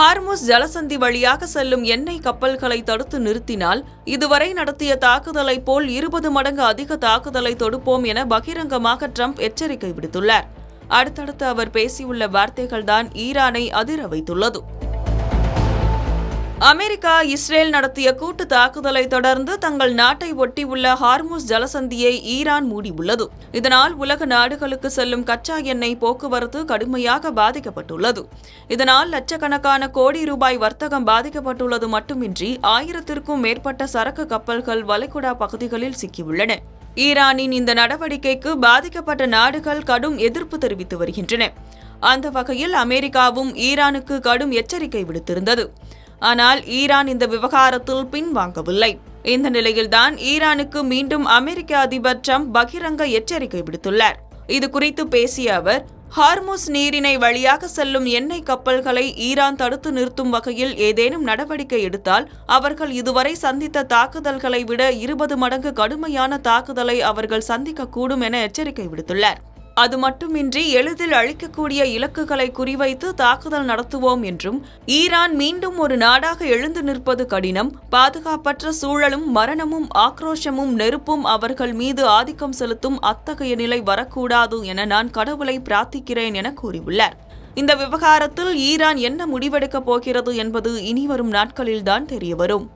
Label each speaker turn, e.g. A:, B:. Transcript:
A: Hormuz ஜலசந்தி வழியாக செல்லும் எண்ணெய் கப்பல்களை தடுத்து நிறுத்தினால் இதுவரை நடத்திய தாக்குதலை போல் 20 மடங்கு அதிக தாக்குதலை தொடுப்போம் என பகிரங்கமாக ட்ரம்ப் எச்சரிக்கை விடுத்துள்ளார். அடுத்தடுத்து அவர் பேசியுள்ள வார்த்தைகள்தான் ஈரானை அதிர வைத்துள்ளது. அமெரிக்கா, இஸ்ரேல் நடத்திய கூட்டு தாக்குதலை தொடர்ந்து தங்கள் நாட்டை ஒட்டியுள்ள ஹார்முஸ் ஜலசந்தியை ஈரான் மூடியுள்ளது. இதனால் உலக நாடுகளுக்கு செல்லும் கச்சா எண்ணெய் போக்குவரத்து கடுமையாக பாதிக்கப்பட்டுள்ளது. இதனால் லட்சக்கணக்கான கோடி ரூபாய் வர்த்தகம் பாதிக்கப்பட்டுள்ளது மட்டுமின்றி 1000க்கும் மேற்பட்ட சரக்கு கப்பல்கள் வளைகுடா பகுதிகளில் சிக்கியுள்ளன. ஈரானின் இந்த நடவடிக்கைக்கு பாதிக்கப்பட்ட நாடுகள் கடும் எதிர்ப்பு தெரிவித்து வருகின்றன. அந்த வகையில் அமெரிக்காவும் ஈரானுக்கு கடும் எச்சரிக்கை விடுத்திருந்தது. ஆனால் ஈரான் இந்த விவகாரத்தில் பின்வாங்கவில்லை. இந்த நிலையில்தான் ஈரானுக்கு மீண்டும் அமெரிக்க அதிபர் ட்ரம்ப் பகிரங்க எச்சரிக்கை விடுத்துள்ளார். இதுகுறித்து பேசிய அவர், ஹார்முஸ் நீரிணை வழியாக செல்லும் எண்ணெய் கப்பல்களை ஈரான் தடுத்து நிறுத்தும் வகையில் ஏதேனும் நடவடிக்கை எடுத்தால் அவர்கள் இதுவரை சந்தித்த தாக்குதல்களை விட 20 மடங்கு கடுமையான தாக்குதலை அவர்கள் சந்திக்கக்கூடும் என எச்சரிக்கை விடுத்துள்ளார். அது மட்டுமின்றி எளிதில் அழிக்கக்கூடிய இலக்குகளை குறிவைத்து தாக்குதல் நடத்துவோம் என்றும், ஈரான் மீண்டும் ஒரு நாடாக எழுந்து நிற்பது கடினம், பாதுகாப்பற்ற சூழலும் மரணமும் ஆக்ரோஷமும் நெருப்பும் அவர்கள் மீது ஆதிக்கம் செலுத்தும் அத்தகைய நிலை வரக்கூடாது என நான் கடவுளை பிரார்த்திக்கிறேன் என கூறியுள்ளார். இந்த விவகாரத்தில் ஈரான் என்ன முடிவெடுக்கப் போகிறது என்பது இனிவரும் நாட்களில்தான் தெரியவரும்.